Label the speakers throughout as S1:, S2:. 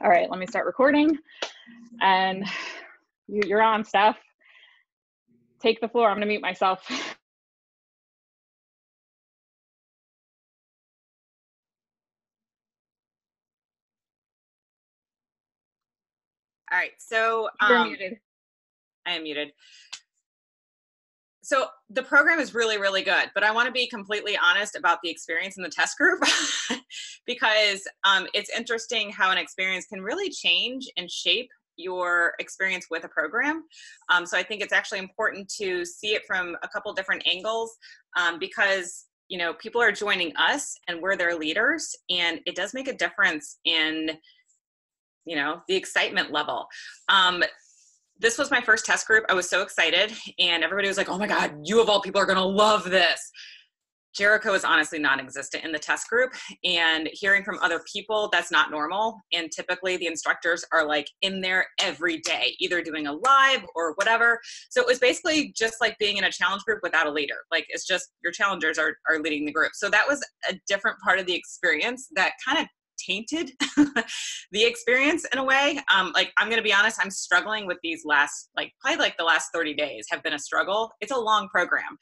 S1: All right, let me start recording. And you're on, Steph. Take the floor. I'm going to mute myself.
S2: All right, so
S1: You're muted.
S2: I am muted. So the program is really, really good, but I want to be completely honest about the experience in the test group because it's interesting how an experience can really change and shape your experience with a program. So I think it's actually important to see it from a couple different angles because you know, people are joining us and we're their leaders, and it does make a difference in, you know, the excitement level. This was my first test group. I was so excited, and everybody was like, oh my God, you of all people are gonna love this. Jericho is honestly non-existent in the test group, and hearing from other people, that's not normal. And typically the instructors are like in there every day, either doing a live or whatever. So it was basically just like being in a challenge group without a leader. Like, it's just your challengers are leading the group. So that was a different part of the experience that kind of tainted the experience in a way. Like, I'm gonna be honest, I'm struggling with these last, like, probably like the last 30 days have been a struggle. It's a long program.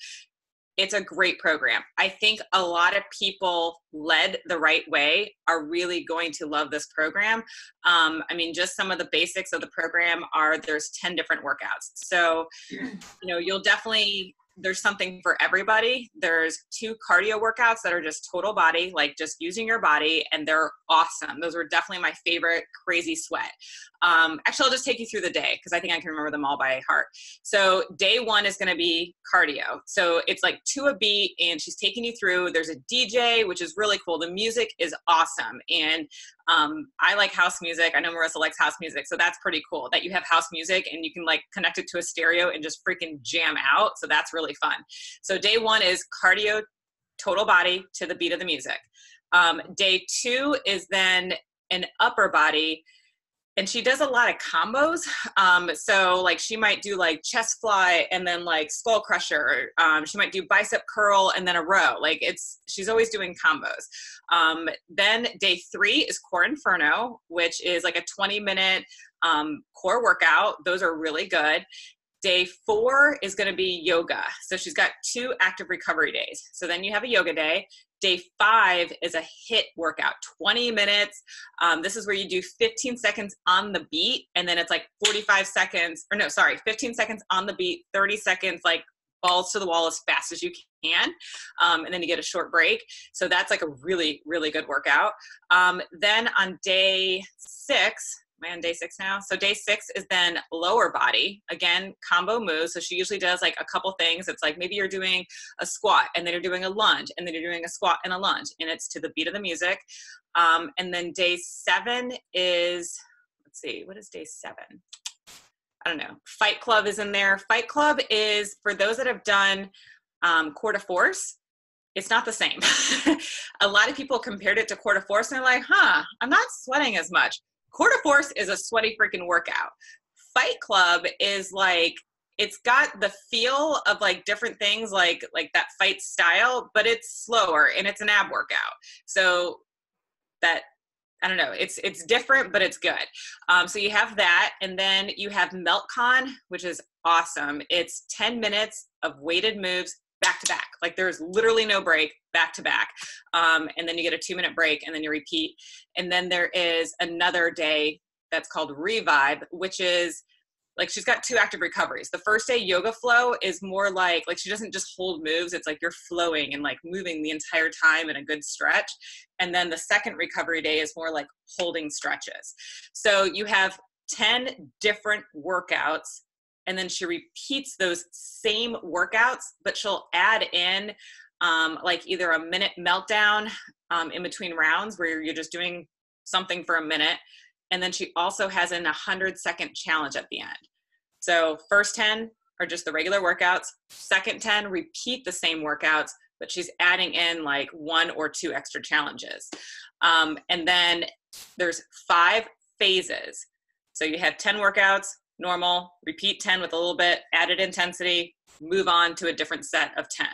S2: It's a great program. I think a lot of people led the right way are really going to love this program. I mean, just some of the basics of the program are there's 10 different workouts. So, you know, you'll definitely, there's something for everybody. There's 2 cardio workouts that are just total body, like just using your body, and they're awesome. Those were definitely my favorite. Crazy sweat. Actually, I'll just take you through the day because I think I can remember them all by heart. So day 1 is going to be cardio. So it's like 2 a beat, and she's taking you through. There's a DJ, which is really cool. The music is awesome. And I like house music. I know Marissa likes house music. So that's pretty cool that you have house music and you can like connect it to a stereo and just freaking jam out. So that's really fun. So day 1 is cardio, total body to the beat of the music. Day 2 is then an upper body, and she does a lot of combos. So like she might do like chest fly and then like skull crusher. She might do bicep curl and then a row. Like, she's always doing combos. Then day 3 is core Inferno, which is like a 20-minute core workout. Those are really good. Day 4 is going to be yoga. So she's got 2 active recovery days. So then you have a yoga day. Day 5 is a HIIT workout, 20 minutes. This is where you do 15 seconds on the beat, and then it's like 45 seconds, or no, sorry, 15 seconds on the beat, 30 seconds like balls to the wall as fast as you can. And then you get a short break. So that's like a really, really good workout. Then on day 6, am I on day 6 now? So day 6 is then lower body, again, combo moves. So she usually does like a couple things. It's like maybe you're doing a squat and then you're doing a lunge and then you're doing a squat and a lunge, and it's to the beat of the music. And then day 7 is, let's see, what is day 7? I don't know. Fight Club is in there. Fight Club is for those that have done core de force. It's not the same. A lot of people compared it to core de force and they're like, I'm not sweating as much. Core de force is a sweaty freaking workout. Fight Club is like, it's got the feel of like different things, like that fight style, but it's slower and it's an ab workout. So that, I don't know, it's different, but it's good. So you have that, and then you have Meltdown, which is awesome. It's 10 minutes of weighted moves back to back. Like, there's literally no break, back to back. And then you get a 2-minute break and then you repeat. And then there is another day that's called Revive, which is like, she's got 2 active recoveries. The first day, yoga flow, is more like she doesn't just hold moves. It's like you're flowing and like moving the entire time in a good stretch. And then the second recovery day is more like holding stretches. So you have 10 different workouts, and then she repeats those same workouts, but she'll add in like either a minute meltdown in between rounds where you're just doing something for a minute. And then she also has an 100-second challenge at the end. So first 10 are just the regular workouts. Second 10, repeat the same workouts, but she's adding in like 1 or 2 extra challenges. And then there's 5 phases. So you have 10 workouts, normal, repeat 10 with a little bit added intensity, move on to a different set of 10.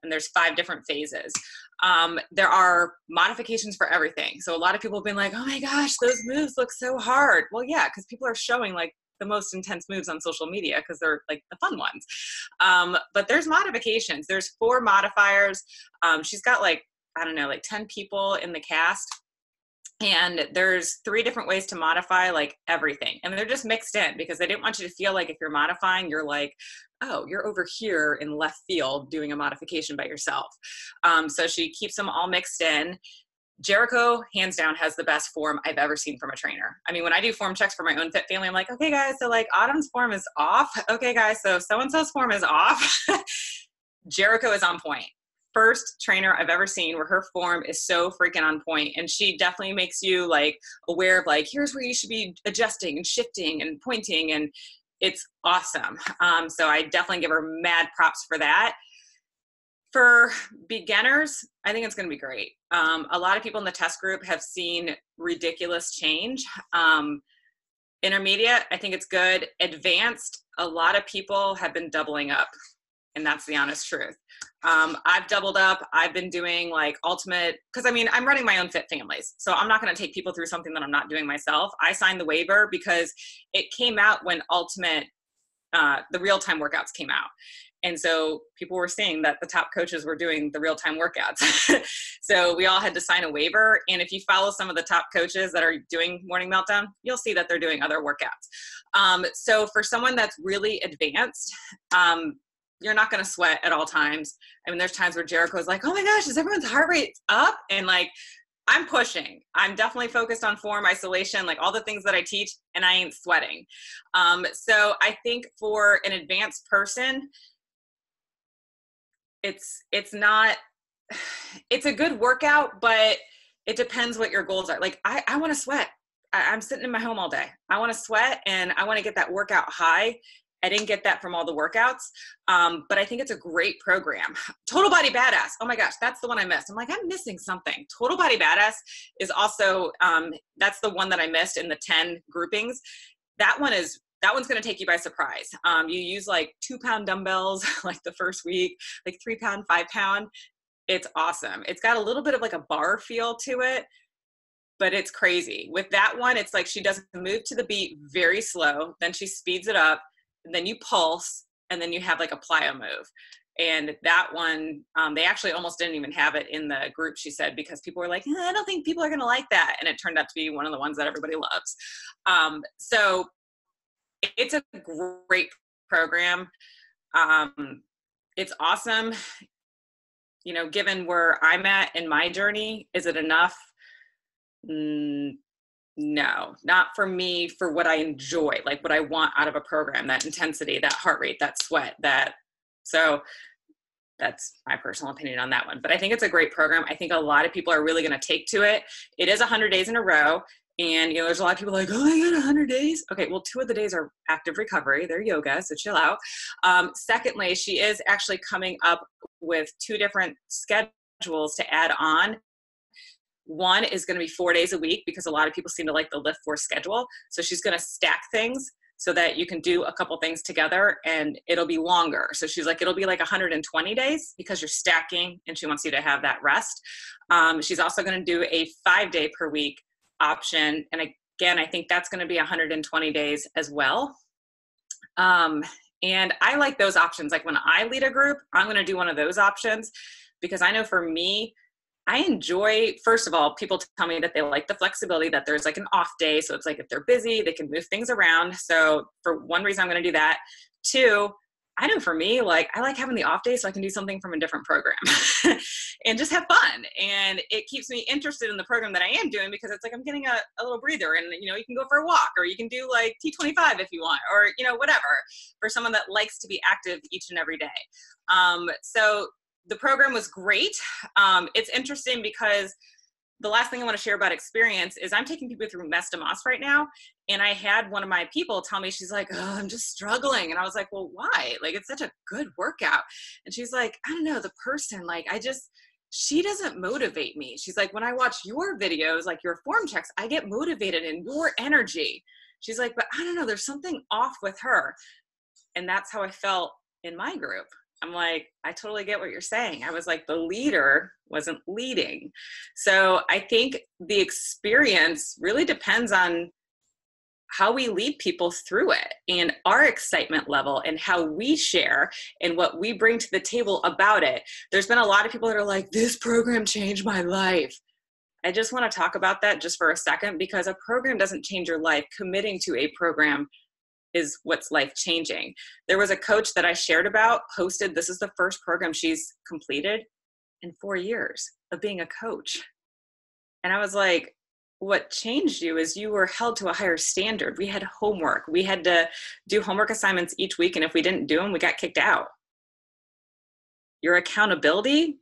S2: and there's 5 different phases. There are modifications for everything. So a lot of people have been like, oh my gosh, those moves look so hard. Well, yeah, because people are showing like the most intense moves on social media because they're like the fun ones. But there's modifications. There's 4 modifiers. She's got like, I don't know, like 10 people in the cast. And there's 3 different ways to modify like everything. And they're just mixed in because they didn't want you to feel like if you're modifying, you're like, oh, you're over here in left field doing a modification by yourself. So she keeps them all mixed in. Jericho, hands down, has the best form I've ever seen from a trainer. I mean, when I do form checks for my own fit family, I'm like, okay, guys, so like Autumn's form is off. Okay, guys, so so-and-so's form is off. Jericho is on point. First trainer I've ever seen where her form is so freaking on point. And she definitely makes you like aware of like, here's where you should be adjusting and shifting and pointing. And it's awesome. So I definitely give her mad props for that. For beginners, I think it's going to be great. A lot of people in the test group have seen ridiculous change. Intermediate, I think it's good. Advanced, a lot of people have been doubling up. And that's the honest truth. I've doubled up. I've been doing like ultimate, because I mean, I'm running my own fit families. So I'm not going to take people through something that I'm not doing myself. I signed the waiver because it came out when ultimate, the real-time workouts came out. And so people were seeing that the top coaches were doing the real-time workouts. So we all had to sign a waiver. And if you follow some of the top coaches that are doing Morning Meltdown, you'll see that they're doing other workouts. So for someone that's really advanced, you're not going to sweat at all times. I mean, there's times where Jericho's like, oh my gosh, is everyone's heart rate up? And like, I'm pushing. I'm definitely focused on form, isolation, like all the things that I teach, and I ain't sweating. So I think for an advanced person, it's a good workout, but it depends what your goals are. Like I want to sweat. I'm sitting in my home all day. I want to sweat and I want to get that workout high. I didn't get that from all the workouts, but I think it's a great program. Total Body Badass. Oh my gosh, that's the one I missed. I'm like, I'm missing something. Total Body Badass is also, that's the one that I missed in the 10 groupings. That one's going to take you by surprise. You use like 2-pound dumbbells like the first week, like 3-pound, 5-pound. It's awesome. It's got a little bit of like a bar feel to it, but it's crazy. With that one, it's like she does move to the beat very slow. Then she speeds it up. And then you pulse, and then you have like a plyo move. And that one, they actually almost didn't even have it in the group, she said, because people were like, I don't think people are going to like that. And it turned out to be one of the ones that everybody loves. So it's a great program. It's awesome. You know, given where I'm at in my journey, is it enough? No, not for me, for what I enjoy, like what I want out of a program, that intensity, that heart rate, that sweat, so that's my personal opinion on that one. But I think it's a great program. I think a lot of people are really going to take to it. It is 100 days in a row. And, you know, there's a lot of people like, oh, I got 100 days. Okay, well, 2 of the days are active recovery. They're yoga, so chill out. Secondly, she is actually coming up with 2 different schedules to add on. One is going to be 4 days a week because a lot of people seem to like the Lift Force schedule. So she's going to stack things so that you can do a couple things together and it'll be longer. So she's like, it'll be like 120 days because you're stacking and she wants you to have that rest. She's also going to do a 5-day per week option. And again, I think that's going to be 120 days as well. And I like those options. Like when I lead a group, I'm going to do one of those options because I know for me, I enjoy, first of all, people tell me that they like the flexibility, that there's like an off day. So it's like if they're busy, they can move things around. So for one reason, I'm going to do that. 2, I know for me, like I like having the off day so I can do something from a different program and just have fun. And it keeps me interested in the program that I am doing because it's like I'm getting a little breather and, you know, you can go for a walk or you can do like T25 if you want, or, you know, whatever, for someone that likes to be active each and every day. So the program was great. It's interesting because the last thing I want to share about experience is I'm taking people through Mesdamas right now. And I had one of my people tell me, she's like, oh, I'm just struggling. And I was like, well, why? Like, it's such a good workout. And she's like, I don't know, the person, like, she doesn't motivate me. She's like, when I watch your videos, like your form checks, I get motivated in your energy. She's like, but I don't know, there's something off with her. And that's how I felt in my group. I'm like, I totally get what you're saying. I was like, the leader wasn't leading. So I think the experience really depends on how we lead people through it and our excitement level and how we share and what we bring to the table about it. There's been a lot of people that are like, this program changed my life. I just want to talk about that just for a second, because a program doesn't change your life. Committing to a program is what's life changing. There was a coach that I shared about, hosted, this is the first program she's completed in 4 years of being a coach. And I was like, what changed you is you were held to a higher standard. We had homework. We had to do homework assignments each week. And if we didn't do them, we got kicked out. Your accountability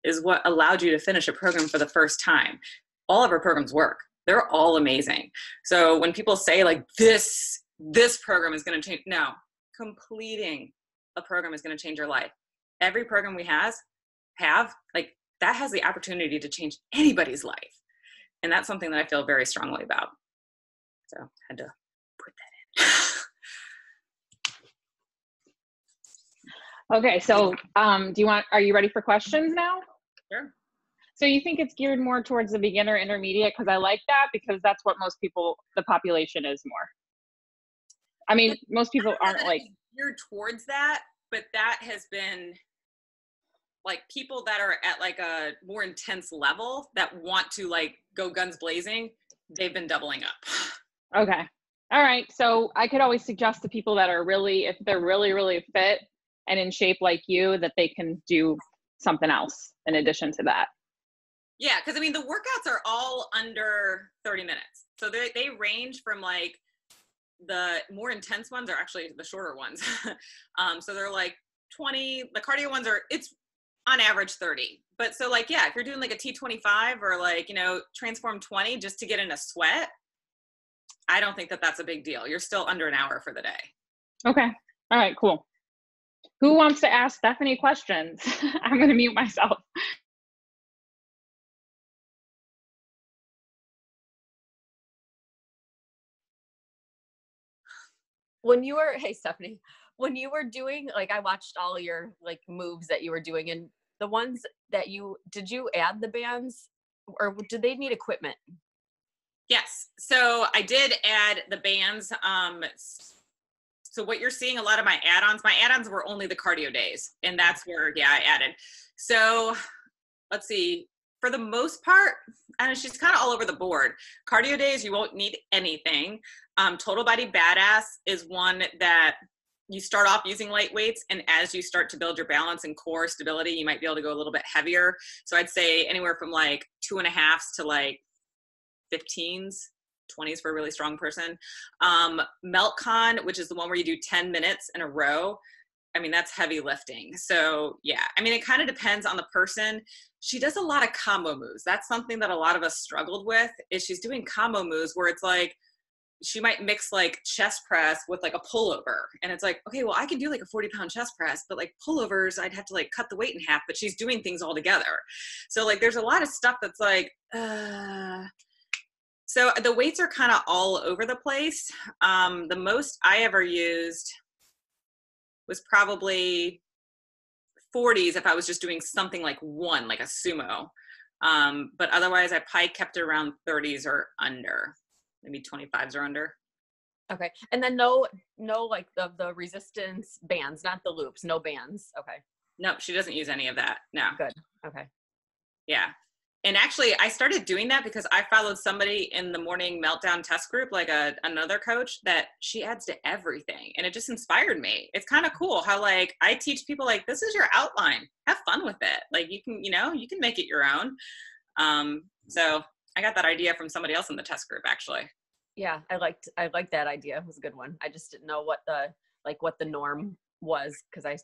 S2: is what allowed you to finish a program for the first time. All of our programs work. They're all amazing. So when people say like this program is going to change, no, completing a program is going to change your life. Every program we have like that has the opportunity to change anybody's life. And that's something that I feel very strongly about. So I had to put that in.
S1: Okay, so are you ready for questions now?
S2: Sure.
S1: So you think it's geared more towards the beginner intermediate? Because I like that, because that's what most people, the population is more. I mean, most people aren't like
S2: geared towards that, but that has been like people that are at like a more intense level that want to like go guns blazing, they've been doubling up.
S1: Okay. All right. So I could always suggest to people that are really, if they're really, really fit and in shape like you, that they can do something else in addition to that.
S2: Yeah. Cause I mean, the workouts are all under 30 minutes. So they range from like the more intense ones are actually the shorter ones. So they're like 20, the cardio ones it's on average 30. But so like, yeah, if you're doing like a T25 or like, Transform 20 just to get in a sweat, I don't think that that's a big deal. You're still under an hour for the day.
S1: Okay. All right, cool. Who wants to ask Stephanie questions? I'm going to mute myself.
S3: Hey Stephanie, when you were doing, like, I watched all your like moves that you were doing, and the ones that did you add the bands or did they need equipment?
S2: Yes. So I did add the bands. So what you're seeing, a lot of my add-ons were only the cardio days. And that's where, yeah, I added. So let's see, for the most part, and she's kind of all over the board. Cardio days, you won't need anything. Total Body Badass is one that you start off using light weights, and as you start to build your balance and core stability, you might be able to go a little bit heavier. So I'd say anywhere from like 2.5s to like 15s, 20s for a really strong person. Meltdown, which is the one where you do 10 minutes in a row. I mean, that's heavy lifting. So yeah, I mean, it kind of depends on the person. She does a lot of combo moves. That's something that a lot of us struggled with, is she's doing combo moves where it's like, she might mix like chest press with like a pullover. And it's like, okay, well, I can do like a 40-pound chest press, but like pullovers, I'd have to like cut the weight in half, but she's doing things all together. So like, there's a lot of stuff that's like, so the weights are kind of all over the place. The most I ever used was probably 40s if I was just doing something like one, like a sumo. But otherwise I probably kept it around 30s or under. Maybe 25s or under.
S3: Okay. And then no like the resistance bands, not the loops, no bands. Okay.
S2: Nope, she doesn't use any of that. No.
S3: Good. Okay.
S2: Yeah. And actually I started doing that because I followed somebody in the morning Meltdown test group, like another coach, that she adds to everything. And it just inspired me. It's kind of cool how like I teach people like, this is your outline. Have fun with it. Like you can make it your own. So I got that idea from somebody else in the test group, actually.
S3: Yeah, I liked that idea. It was a good one. I just didn't know what the norm was, because I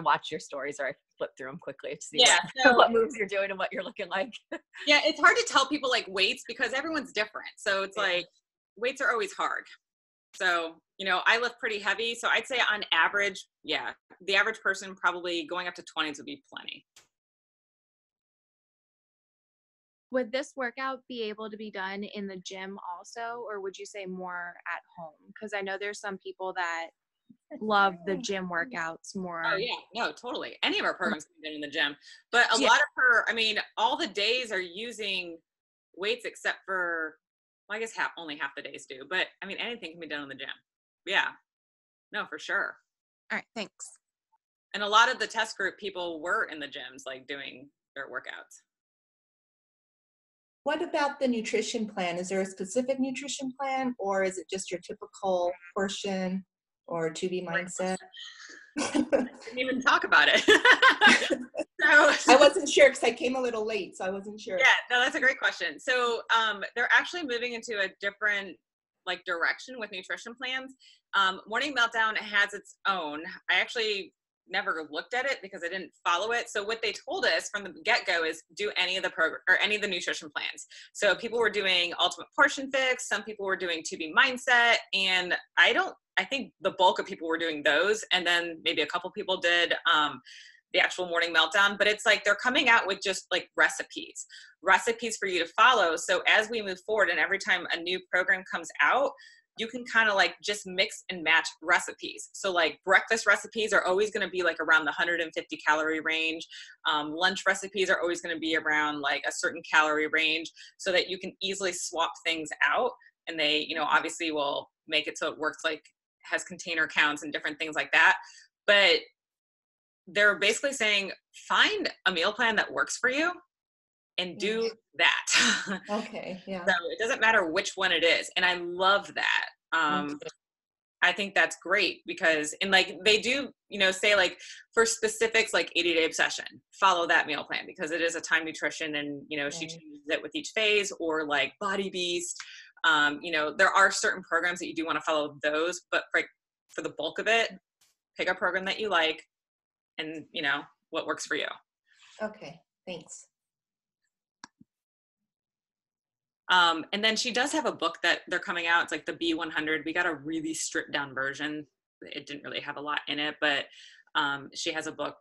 S3: watch your stories, or I flip through them quickly to see what moves you're doing and what you're looking like.
S2: Yeah, it's hard to tell people like weights because everyone's different. So it's like weights are always hard. So, I lift pretty heavy. So I'd say on average, yeah, the average person probably going up to 20s would be plenty.
S4: Would this workout be able to be done in the gym also, or would you say more at home? Because I know there's some people that love the gym workouts more.
S2: Oh yeah, no, totally. Any of our programs can be done in the gym, but a lot of I mean, all the days are using weights except for, well, I guess only half the days do, but I mean, anything can be done in the gym. Yeah, no, for sure.
S4: All right, thanks.
S2: And a lot of the test group people were in the gyms, like doing their workouts.
S5: What about the nutrition plan? Is there a specific nutrition plan, or is it just your typical portion or 2B mindset?
S2: Didn't even talk about it.
S5: I wasn't sure because I came a little late, so I wasn't sure.
S2: Yeah, no, that's a great question. So they're actually moving into a different like direction with nutrition plans. Morning Meltdown has its own. I actually never looked at it because I didn't follow it. So what they told us from the get-go is do any of the program or any of the nutrition plans. So people were doing Ultimate Portion Fix, some people were doing 2B Mindset, and I think the bulk of people were doing those, and then maybe a couple people did the actual Morning Meltdown, but it's like they're coming out with just like recipes for you to follow. So as we move forward and every time a new program comes out, you can kind of like just mix and match recipes. So like breakfast recipes are always going to be like around the 150 calorie range. Lunch recipes are always going to be around like a certain calorie range so that you can easily swap things out. And they, you know, obviously will make it so it works like has container counts and different things like that. But they're basically saying, find a meal plan that works for you and do that.
S5: Okay, yeah.
S2: So it doesn't matter which one it is. And I love that. I think that's great because, and like they do, you know, say like for specifics, like 80-day obsession, follow that meal plan because it is a time nutrition and, you know, she changes it with each phase, or like Body Beast. You know, there are certain programs that you do want to follow those, but for the bulk of it, pick a program that you like and, you know, what works for you.
S5: Okay, thanks.
S2: And then she does have a book that they're coming out. It's like the B100. We got a really stripped down version. It didn't really have a lot in it, but she has a book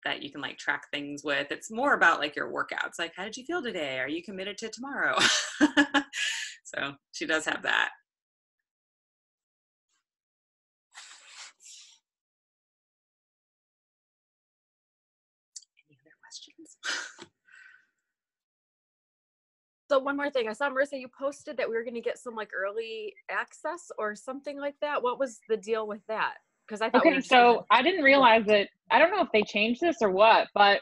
S2: that you can like track things with. It's more about like your workouts. Like, how did you feel today? Are you committed to tomorrow? So she does have that. Any other questions?
S3: So one more thing, I saw Marissa, you posted that we were going to get some like early access or something like that. What was the deal with that? Because I thought
S1: so I didn't realize that. I don't know if they changed this or what, but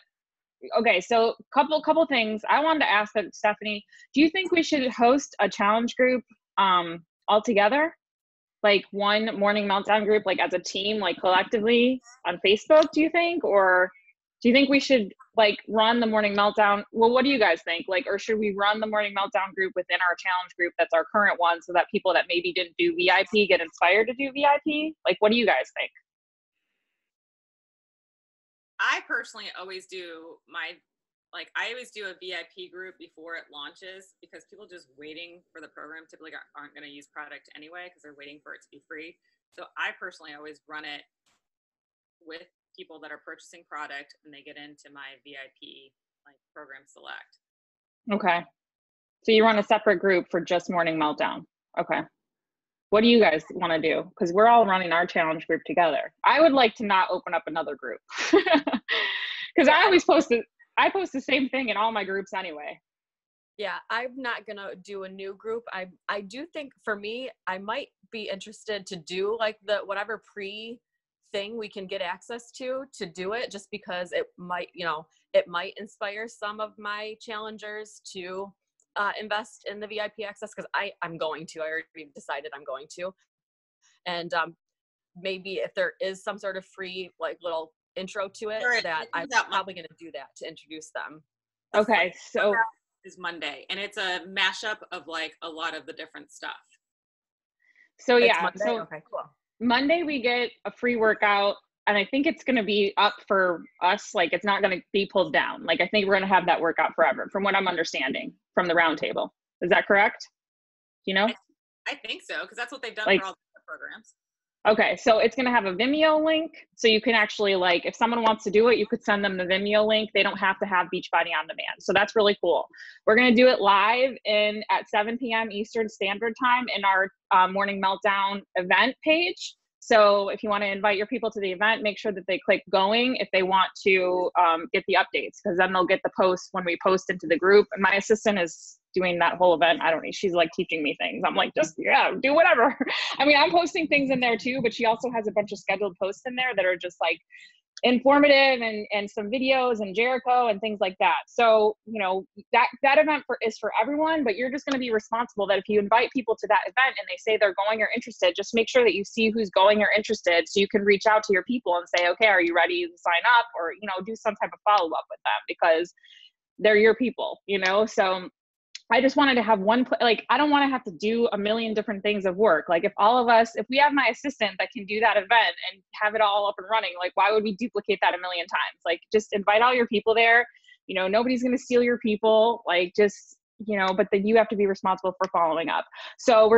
S1: okay. So couple things I wanted to ask that, Stephanie. Do you think we should host a challenge group all together, like one Morning Meltdown group, like as a team, like collectively on Facebook? Do you think, or do you think we should like run the Morning Meltdown? Well, what do you guys think? Like, or should we run the Morning Meltdown group within our challenge group that's our current one so that people that maybe didn't do VIP get inspired to do VIP? Like, what do you guys think?
S2: I personally always do I always do a VIP group before it launches because people just waiting for the program typically aren't going to use product anyway because they're waiting for it to be free. So I personally always run it with people that are purchasing product and they get into my VIP like program select.
S1: Okay. So you run a separate group for just Morning Meltdown. Okay. What do you guys want to do? Because we're all running our challenge group together. I would like to not open up another group because I always post the same thing in all my groups anyway.
S3: Yeah, I'm not gonna do a new group. I do think for me, I might be interested to do like the whatever pre thing we can get access to do it, just because it might, you know, it might inspire some of my challengers to invest in the VIP access, because I'm going to. I already decided I'm going to. And maybe if there is some sort of free like little intro to it, that I'm probably going to do that to introduce them.
S1: Okay, so
S2: is Monday, and it's a mashup of like a lot of the different stuff.
S1: So
S3: It's
S1: yeah,
S3: Monday?
S1: so
S3: Okay, cool.
S1: Monday we get a free workout, and I think it's going to be up for us. Like, it's not going to be pulled down. Like, I think we're going to have that workout forever, from what I'm understanding from the roundtable. Is that correct? Do you know?
S2: I think so, because that's what they've done
S1: Like,
S2: for all the programs.
S1: Okay, so it's going to have a Vimeo link, so you can actually, like, if someone wants to do it, you could send them the Vimeo link. They don't have to have Beachbody on demand, so that's really cool. We're going to do it live at 7 p.m. Eastern Standard Time in our Morning Meltdown event page. So if you want to invite your people to the event, make sure that they click going if they want to get the updates, because then they'll get the posts when we post into the group. And my assistant is doing that whole event. I don't know. She's like teaching me things. I'm like, just, yeah, do whatever. I mean, I'm posting things in there too, but she also has a bunch of scheduled posts in there that are just like informative and some videos and Jericho and things like that. So, you know, that event is for everyone, but you're just going to be responsible that if you invite people to that event and they say they're going or interested, just make sure that you see who's going or interested so you can reach out to your people and say, okay, are you ready to sign up? Or, you know, do some type of follow-up with them, because they're your people, you know? So I just wanted to have one, like, I don't want to have to do a million different things of work. Like if we have my assistant that can do that event and have it all up and running, like, why would we duplicate that a million times? Like, just invite all your people there. You know, nobody's going to steal your people. Like, just, you know, but then you have to be responsible for following up. So I'm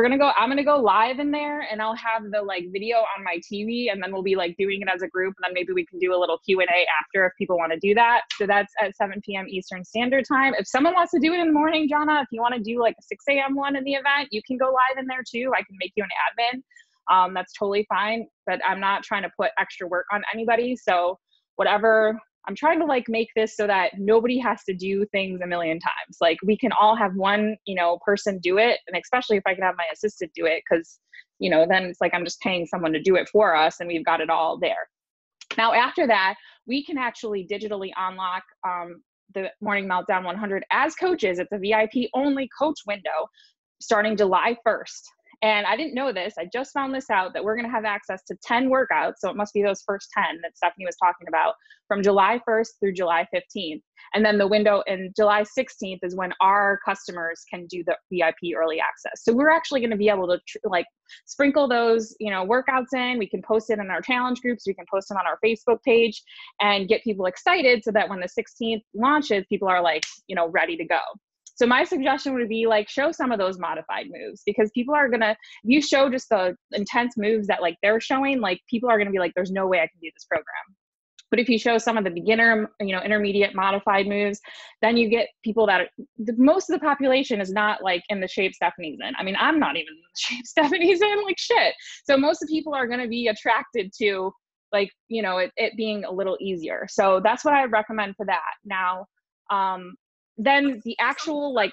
S1: going to go live in there, and I'll have the like video on my TV, and then we'll be like doing it as a group. And then maybe we can do a little Q&A after if people want to do that. So that's at 7 p.m. Eastern Standard Time. If someone wants to do it in the morning, Jonna, if you want to do like a 6 a.m. one in the event, you can go live in there too. I can make you an admin. That's totally fine, but I'm not trying to put extra work on anybody. So whatever, I'm trying to like make this so that nobody has to do things a million times. Like, we can all have one, you know, person do it. And especially if I can have my assistant do it, because, you know, then it's like I'm just paying someone to do it for us and we've got it all there. Now, after that, we can actually digitally unlock the Morning Meltdown 100 as coaches. It's a VIP only coach window starting July 1st. And I didn't know this. I just found this out, that we're going to have access to 10 workouts. So it must be those first 10 that Stephanie was talking about, from July 1st through July 15th. And then the window in July 16th is when our customers can do the VIP early access. So we're actually going to be able to like sprinkle those, you know, workouts in. We can post it in our challenge groups. We can post them on our Facebook page and get people excited so that when the 16th launches, people are like, you know, ready to go. So my suggestion would be like, show some of those modified moves, because people are going to, if you show just the intense moves that like they're showing, like people are going to be like, there's no way I can do this program. But if you show some of the beginner, you know, intermediate modified moves, then you get people that most of the population is not like in the shape Stephanie's in. I mean, I'm not even in the shape Stephanie's in, like shit. So most of the people are going to be attracted to like, you know, it being a little easier. So that's what I recommend for that. Now, then the actual like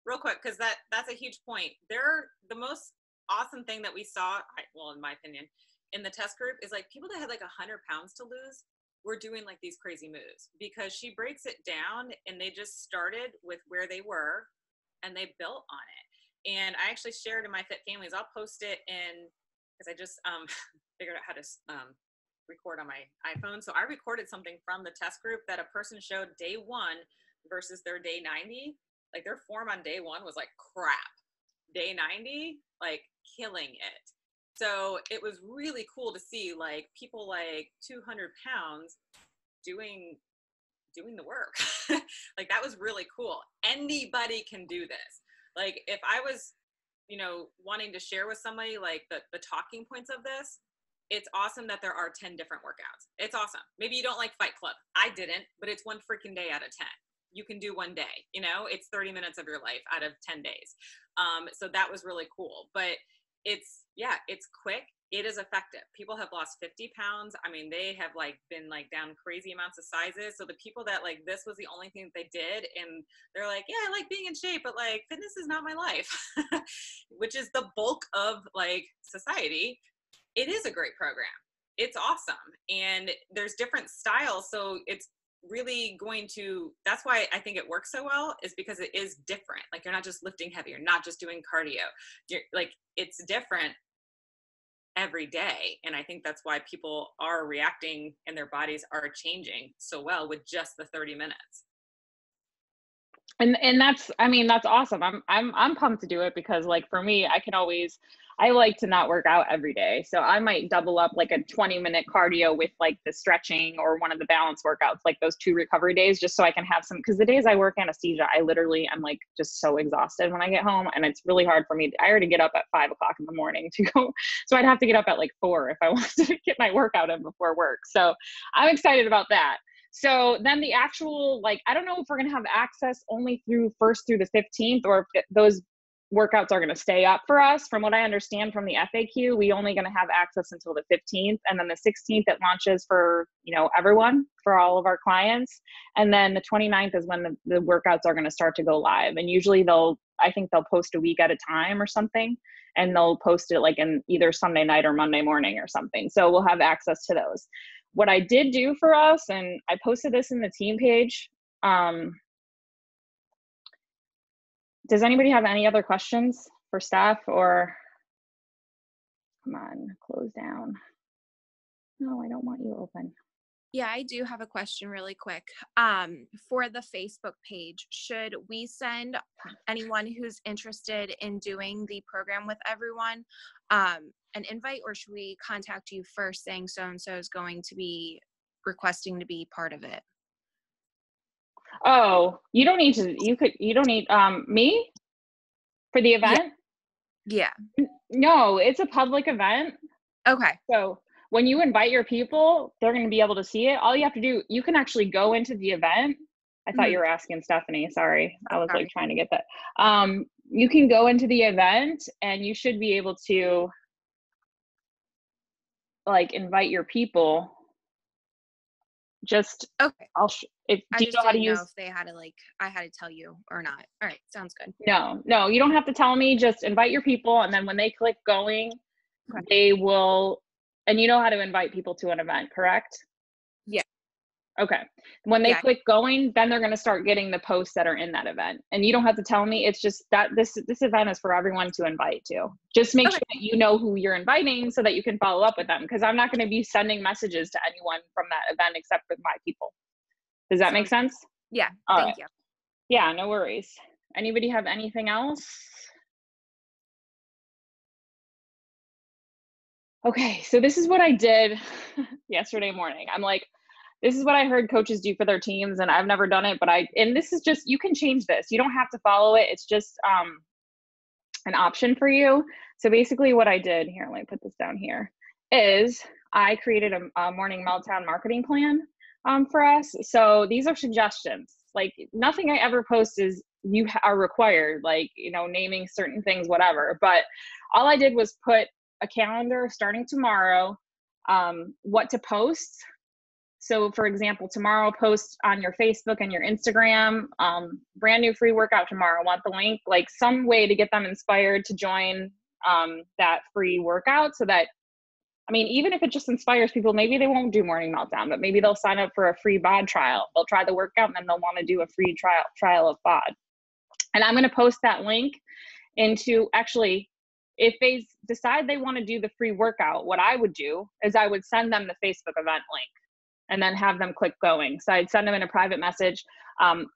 S2: real quick, because that's a huge point. The most awesome thing that we saw, well, in my opinion, in the test group is like people that had like 100 pounds to lose were doing like these crazy moves, because she breaks it down and they just started with where they were and they built on it. And I actually shared in my Fit Families. I'll post it in, because I just figured out how to record on my iPhone. So I recorded something from the test group that a person showed day 1 versus their day 90. Like their form on day 1 was like crap. Day 90, like killing it. So it was really cool to see like people like 200 pounds doing the work. Like that was really cool. Anybody can do this. Like if I was, you know, wanting to share with somebody like the talking points of this, it's awesome that there are 10 different workouts. It's awesome. Maybe you don't like Fight Club. I didn't, but it's one freaking day out of 10. You can do one day, you know, it's 30 minutes of your life out of 10 days. So that was really cool, but it's quick. It is effective. People have lost 50 pounds. I mean, they have like been like down crazy amounts of sizes. So the people that like, this was the only thing that they did. And they're like, yeah, I like being in shape, but like fitness is not my life, which is the bulk of like society. It is a great program. It's awesome. And there's different styles. So it's really going to, that's why I think it works so well, is because it is different. Like you're not just lifting heavy, you're not just doing cardio. You're like, it's different every day. And I think that's why people are reacting and their bodies are changing so well with just the 30 minutes.
S1: And that's, I mean, that's awesome. I'm pumped to do it, because like for me, I like to not work out every day. So I might double up like a 20-minute cardio with like the stretching or one of the balance workouts, like those 2 recovery days, just so I can have some, because the days I work anesthesia, I literally am like just so exhausted when I get home, and it's really hard for me. I already get up at 5 o'clock in the morning to go. So I'd have to get up at like 4 if I wanted to get my workout in before work. So I'm excited about that. So then the actual, like, I don't know if we're going to have access only through 1st through the 15th, or if those workouts are going to stay up for us. From what I understand from the FAQ, we only going to have access until the 15th, and then the 16th it launches for, everyone, for all of our clients. And then the 29th is when the workouts are going to start to go live. And usually I think they'll post a week at a time or something, and they'll post it like in either Sunday night or Monday morning or something. So we'll have access to those. What I did do for us, and I posted this in the team page, does anybody have any other questions for Steph, or come on, close down. No, I don't want you open.
S4: Yeah, I do have a question really quick. For the Facebook page, should we send anyone who's interested in doing the program with everyone an invite, or should we contact you first saying so-and-so is going to be requesting to be part of it?
S1: Oh, you don't need me for the event?
S4: Yeah.
S1: No, it's a public event.
S4: Okay.
S1: So when you invite your people, they're going to be able to see it. All you have to do, you can actually go into the event. I thought you were asking Stephanie. Sorry. I was like trying to get that. You can go into the event and you should be able to like invite your people. Just
S4: okay.
S1: Do you know how to use?
S4: If they had to I had to tell you or not. All right, sounds good.
S1: No, you don't have to tell me. Just invite your people, and then when they click going, they will. And you know how to invite people to an event, correct?
S4: Yeah.
S1: Okay. When they click going, then they're going to start getting the posts that are in that event. And you don't have to tell me. It's just that this event is for everyone to invite to. Just make sure that you know who you're inviting so that you can follow up with them. Because I'm not going to be sending messages to anyone from that event except with my people. Does that make sense?
S4: Yeah.
S1: Thank you. Yeah, no worries. Anybody have anything else? Okay, so this is what I did yesterday morning. I'm like, this is what I heard coaches do for their teams, and I've never done it, and this is just, you can change this. You don't have to follow it. It's just an option for you. So basically what I did here, let me put this down here, is I created a morning Meltdown marketing plan for us. So these are suggestions. Like nothing I ever post is you are required, like, naming certain things, whatever. But all I did was put a calendar starting tomorrow, what to post. So for example, tomorrow post on your Facebook and your Instagram, brand new free workout tomorrow, want the link, like some way to get them inspired to join that free workout, so that, even if it just inspires people, maybe they won't do morning Meltdown, but maybe they'll sign up for a free bod trial. They'll try the workout and then they'll want to do a free trial of bod. And I'm going to post that link into, actually, if they decide they want to do the free workout, what I would do is I would send them the Facebook event link and then have them click going. So I'd send them in a private message.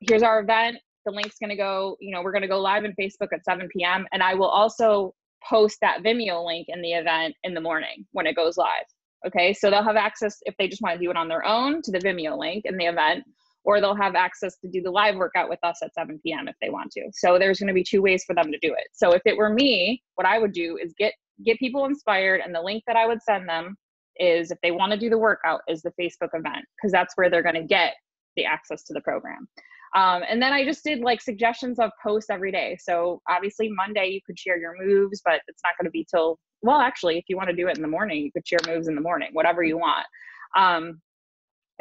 S1: Here's our event. The link's going to go, we're going to go live in Facebook at 7 p.m. And I will also post that Vimeo link in the event in the morning when it goes live. Okay. So they'll have access, if they just want to do it on their own, to the Vimeo link in the event, or they'll have access to do the live workout with us at 7 p.m. if they want to. So there's going to be two ways for them to do it. So if it were me, what I would do is get people inspired, and the link that I would send them is, if they want to do the workout, is the Facebook event, because that's where they're going to get the access to the program. And then I just did like suggestions of posts every day. So obviously Monday you could share your moves, but it's not going to be till, well, actually, if you want to do it in the morning, you could share moves in the morning, whatever you want.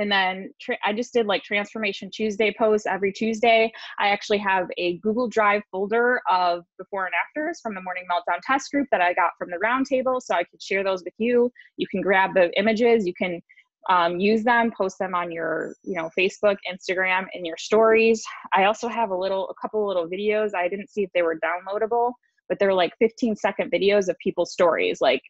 S1: And then I just did like Transformation Tuesday posts every Tuesday. I actually have a Google Drive folder of before and afters from the Morning Meltdown test group that I got from the roundtable. So I could share those with you. You can grab the images, you can use them, post them on your, Facebook, Instagram, and your stories. I also have a couple little videos. I didn't see if they were downloadable, but they're like 15-second videos of people's stories, like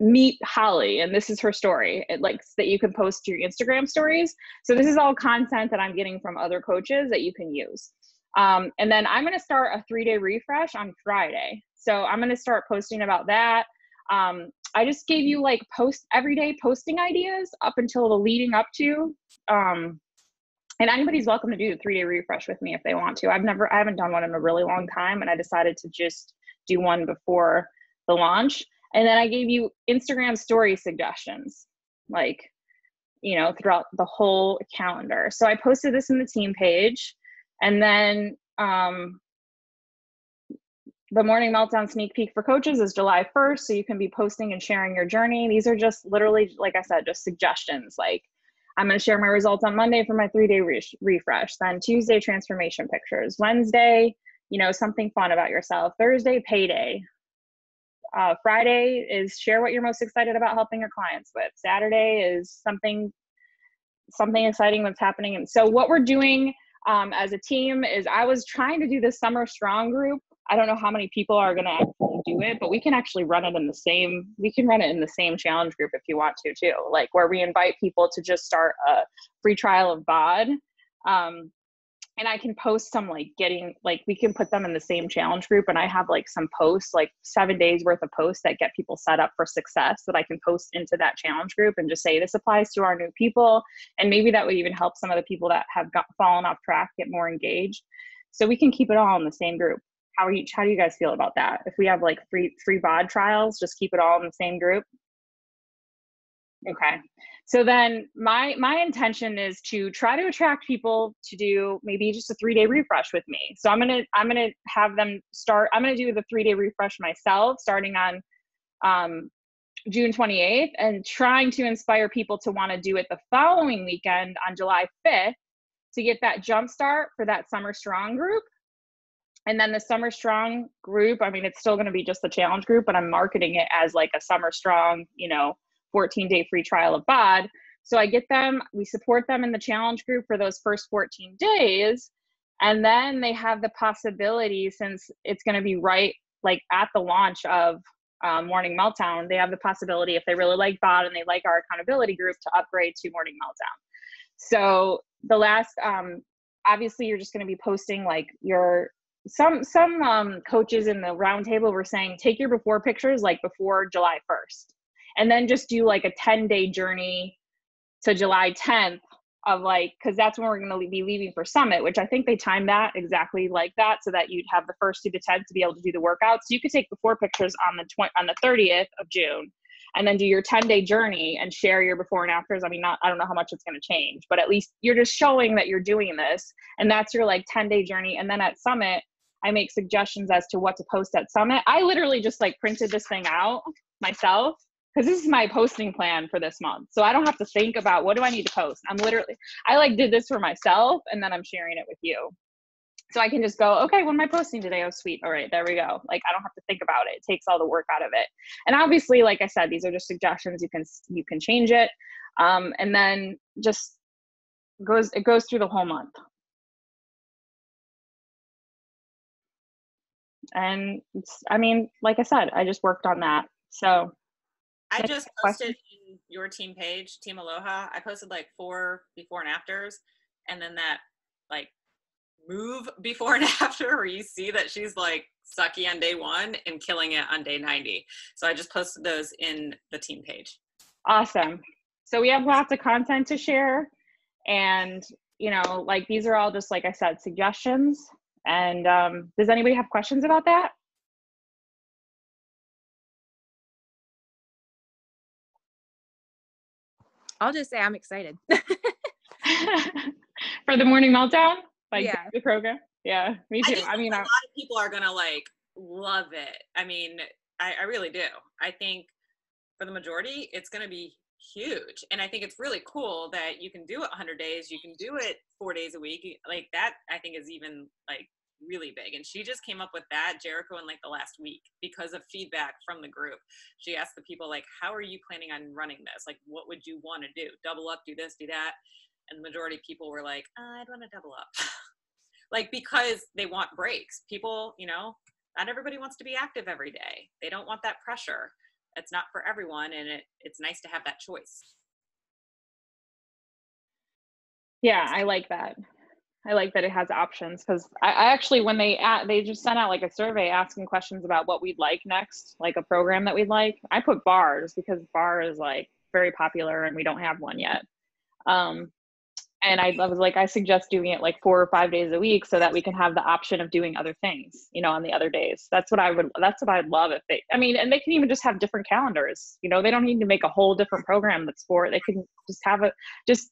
S1: meet Holly and this is her story, that you can post to your Instagram stories. So this is all content that I'm getting from other coaches that you can use. And then I'm going to start a 3-day refresh on Friday. So I'm going to start posting about that. I just gave you like everyday posting ideas up until the leading up to, and anybody's welcome to do the 3-day refresh with me if they want to. I haven't done one in a really long time, and I decided to just do one before the launch. And then I gave you Instagram story suggestions, throughout the whole calendar. So I posted this in the team page, and then The Morning Meltdown sneak peek for coaches is July 1st. So you can be posting and sharing your journey. These are just literally, like I said, just suggestions. Like, I'm going to share my results on Monday for my 3-day refresh. Then Tuesday, transformation pictures. Wednesday, something fun about yourself. Thursday, payday. Friday is share what you're most excited about helping your clients with. Saturday is something exciting that's happening. And so what we're doing as a team is, I was trying to do this Summer Strong group. I don't know how many people are going to actually do it, but we can actually run it in the same challenge group if you want to too, like where we invite people to just start a free trial of BOD. And I can post some we can put them in the same challenge group. And I have some posts, 7 days worth of posts that get people set up for success that I can post into that challenge group and just say, this applies to our new people. And maybe that would even help some of the people that have fallen off track get more engaged. So we can keep it all in the same group. How do you guys feel about that? If we have free BOD trials, just keep it all in the same group. Okay. So then my intention is to try to attract people to do maybe just a 3-day refresh with me. So I'm going to have them start, I'm going to do the 3-day refresh myself starting on June 28th, and trying to inspire people to want to do it the following weekend on July 5th to get that jump start for that Summer Strong group. And then the Summer Strong group, it's still going to be just the challenge group, but I'm marketing it as a Summer Strong, 14-day free trial of BOD. So I get them, we support them in the challenge group for those first 14 days. And then they have the possibility, since it's going to be right at the launch of Morning Meltdown, they have the possibility, if they really like BOD and they like our accountability group, to upgrade to Morning Meltdown. So the last, obviously you're just going to be posting some coaches in the roundtable were saying, take your before pictures before July 1st. And then just do a 10-day journey to July 10th of because that's when we're going to be leaving for Summit, which I think they timed that exactly like that, so that you'd have the 1st through the 10th to be able to do the workouts. So you could take before pictures on the 30th of June, and then do your 10-day journey and share your before and afters. I don't know how much it's going to change, but at least you're just showing that you're doing this, and that's your 10-day journey. And then at Summit, I make suggestions as to what to post at Summit. I literally just printed this thing out myself, because this is my posting plan for this month. So I don't have to think about what do I need to post. I did this for myself, and then I'm sharing it with you. So I can just go, okay, what am I posting today? Oh, sweet. All right, there we go. I don't have to think about it. It takes all the work out of it. And obviously, like I said, these are just suggestions. You can change it. And then just it goes through the whole month. And like I said, I just worked on that. So
S2: I just posted in your team page, Team Aloha, I posted 4 before and afters, and then that move before and after where you see that she's sucky on day 1 and killing it on day 90. So I just posted those in the team page.
S1: Awesome. So we have lots of content to share, and these are all just, like I said, suggestions. And does anybody have questions about that?
S4: I'll just say I'm excited.
S1: For the Morning Meltdown?
S4: Yeah.
S1: The program? Yeah, me too.
S2: A lot of people are going to love it. I really do. I think for the majority, it's going to be huge. And I think it's really cool that you can do it 100 days. You can do it 4 days a week. That, I think, is even really big. And she just came up with that, Jericho, in the last week because of feedback from the group. She asked the people how are you planning on running this? What would you want to do? Double up, do this, do that? And the majority of people were I'd want to double up. Because they want breaks. People, not everybody wants to be active every day. They don't want that pressure. It's not for everyone, and it's nice to have that choice.
S1: Yeah, I like that. I like that it has options, because I actually, when they just sent out a survey asking questions about what we'd like next, a program that we'd like, I put bars, because bar is very popular and we don't have one yet. And I was I suggest doing it 4 or 5 days a week so that we can have the option of doing other things, on the other days. That's what I'd love if they, and they can even just have different calendars. They don't need to make a whole different program that's for it. They can just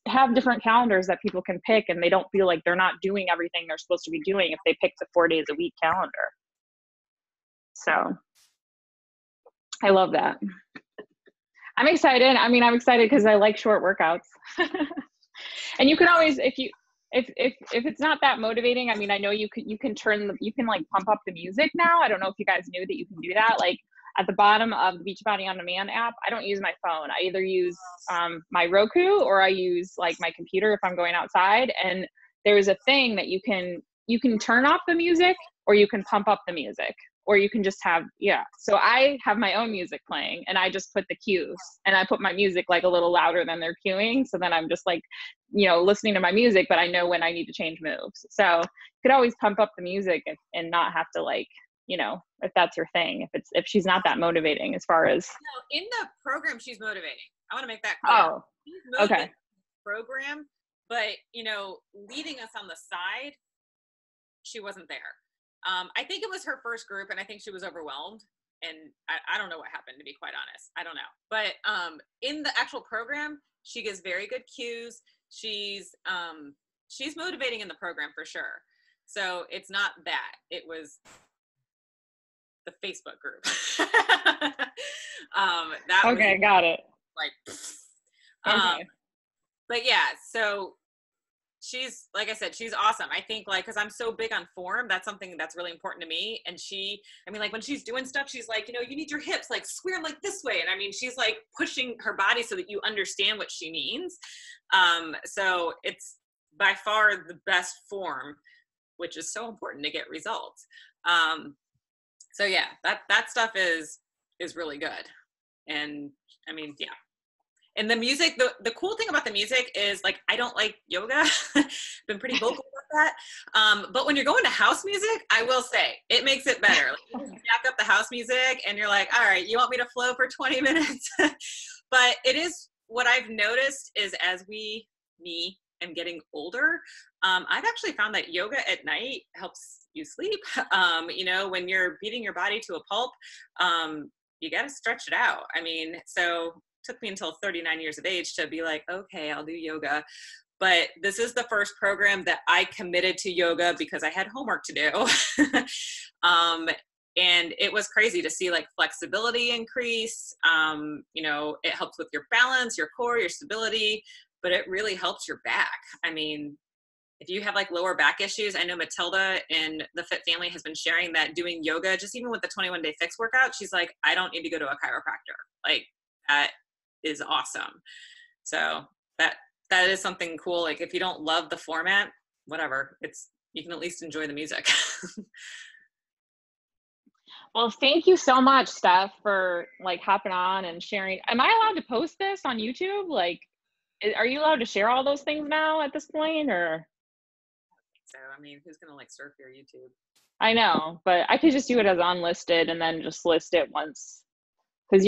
S1: have different calendars that people can pick, and they don't feel like they're not doing everything they're supposed to be doing if they pick the 4 days a week calendar. So I love that. I'm excited. I mean, I'm excited because I like short workouts. And you can always, if it's not that motivating, I mean, I know you can like pump up the music now. I don't know if you guys knew that you can do that. Like at the bottom of the Beachbody On Demand app, I don't use my phone. I either use my Roku or I use like my computer if I'm going outside. And there's a thing that you can turn off the music or you can pump up the music. Or you can just have, so I have my own music playing and I just put the cues and I put my music like a little louder than they're cueing. So then I'm just like, listening to my music, but I know when I need to change moves. So you could always pump up the music and not have to like, if that's your thing, if she's not that motivating as far as.
S2: No, in the program, she's motivating. I want to make that clear.
S1: Oh, okay.
S2: Program, but leading us on the side, she wasn't there. I think it was her first group and I think she was overwhelmed and I don't know what happened, to be quite honest. I don't know. But in the actual program, she gives very good cues. She's motivating in the program for sure. So it's not that. It was the Facebook group. That
S1: okay,
S2: was,
S1: got it.
S2: Like,
S1: okay.
S2: But yeah, so she's, like I said, she's awesome. I think like, cause I'm so big on form, that's something that's really important to me. And like when she's doing stuff, she's like, you need your hips, like square them like this way. And I mean, she's like pushing her body so that you understand what she means. So it's by far the best form, which is so important to get results. So yeah, that stuff is really good. And I mean, yeah. And the music, the cool thing about the music is like, I don't like yoga. Been pretty vocal about that. But when you're going to house music, I will say it makes it better. Like, you jack up the house music and you're like, all right, you want me to flow for 20 minutes? But it is, what I've noticed is as me am getting older, I've actually found that yoga at night helps you sleep. When you're beating your body to a pulp, you got to stretch it out. I mean, so took me until 39 years of age to be like, okay, I'll do yoga. But this is the first program that I committed to yoga because I had homework to do. And it was crazy to see like flexibility increase. It helps with your balance, your core, your stability, but it really helps your back. I mean, if you have like lower back issues, I know Matilda in the Fit Family has been sharing that doing yoga, just even with the 21-day fix workout, she's like, I don't need to go to a chiropractor. Like that is awesome. So that is something cool. Like if you don't love the format, whatever, you can at least enjoy the music.
S1: Well, thank you so much, Steph, for like hopping on and sharing. Am I allowed to post this on YouTube? Like, are you allowed to share all those things now at this point, or?
S2: So, I mean, who's gonna like surf your YouTube?
S1: I know, but I could just do it as unlisted and then just list it once. Because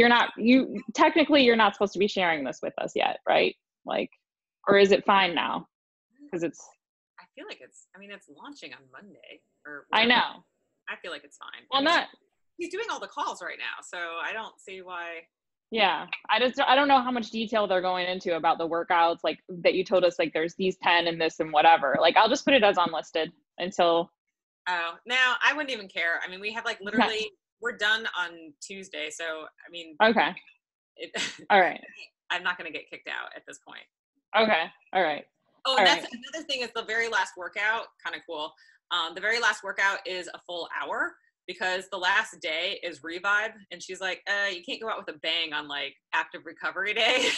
S1: technically you're not supposed to be sharing this with us yet, right? Like, or is it fine now? Because
S2: I feel like it's launching on Monday.
S1: I know.
S2: I feel like it's fine.
S1: Well,
S2: he's doing all the calls right now, so I don't see why.
S1: Yeah, I don't know how much detail they're going into about the workouts, like that you told us, like there's these 10 and this and whatever. Like I'll just put it as unlisted until.
S2: Oh, now I wouldn't even care. I mean, we have like literally. We're done on Tuesday, so I mean.
S1: Okay. All right.
S2: I'm not going to get kicked out at this point.
S1: Okay. All right.
S2: Oh, and that's another thing is the very last workout, kind of cool. The very last workout is a full hour because the last day is revive, and she's like, you can't go out with a bang on like active recovery day.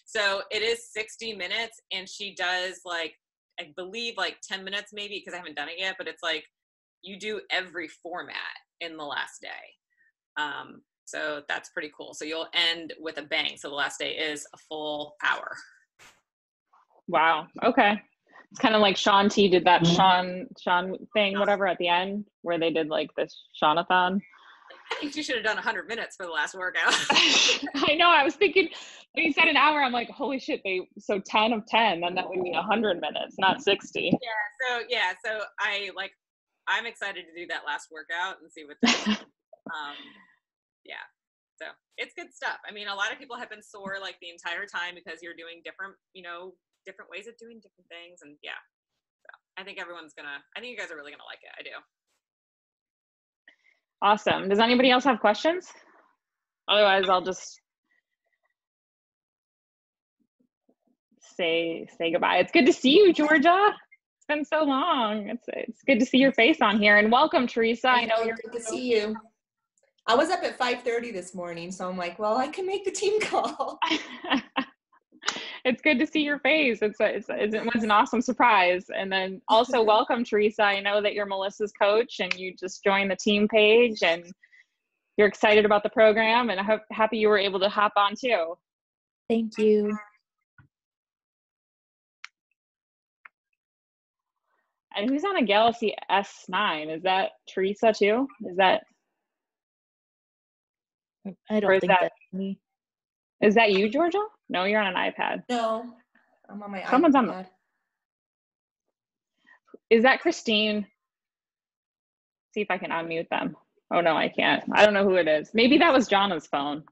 S2: So it is 60 minutes, and she does like, I believe like 10 minutes maybe because I haven't done it yet, but it's like you do every format in the last day. So that's pretty cool. So you'll end with a bang. So the last day is a full hour.
S1: Wow. Okay. It's kind of like Sean T did that Sean thing, whatever, at the end where they did like this Sean-a-thon.
S2: I think you should have done 100 minutes for the last workout.
S1: I know. I was thinking when you said an hour, I'm like, holy shit. So 10 of 10, then that would mean 100 minutes, not 60.
S2: So I'm excited to do that last workout and see what that so it's good stuff. I mean, a lot of people have been sore like the entire time because you're doing different ways of doing different things. And so I think you guys are really going to like it. I do.
S1: Awesome. Does anybody else have questions? Otherwise, I'll just say goodbye. It's good to see you, Georgia. It's been so long. It's good to see your face on here, and welcome, Teresa. I know you're
S5: good to see you. I was up at 5:30 this morning, so I'm like, well, I can make the team call.
S1: It's good to see your face. It was an awesome surprise. And then also welcome, Teresa. I know that you're Melissa's coach and you just joined the team page and you're excited about the program, and I'm happy you were able to hop on too.
S6: Thank you.
S1: And who's on a Galaxy S9? Is that Teresa too? Is that?
S6: I don't think that's me.
S1: Is that you, Georgia? No, you're on an iPad.
S5: No, I'm on my
S1: Someone's
S5: iPad.
S1: on. Is that Christine? See if I can unmute them. Oh no, I can't. I don't know who it is. Maybe that was Jonna's phone,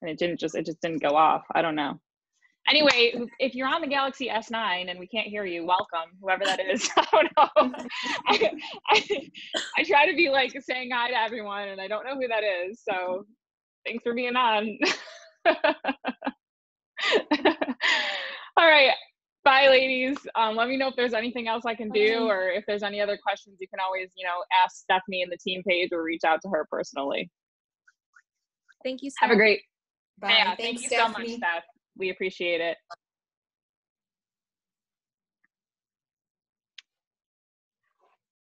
S1: and it just didn't go off. I don't know. Anyway, if you're on the Galaxy S9 and we can't hear you, welcome, whoever that is. I don't know. I try to be like saying hi to everyone, and I don't know who that is. So thanks for being on. All right. Bye, ladies. Let me know if there's anything else I can do, or if there's any other questions, you can always, ask Stephanie in the team page or reach out to her personally.
S4: Thank you, Steph.
S1: Have a great.
S5: Bye.
S1: Yeah,
S5: Thanks,
S1: thank you
S5: Stephanie.
S1: so much, Steph. We appreciate it.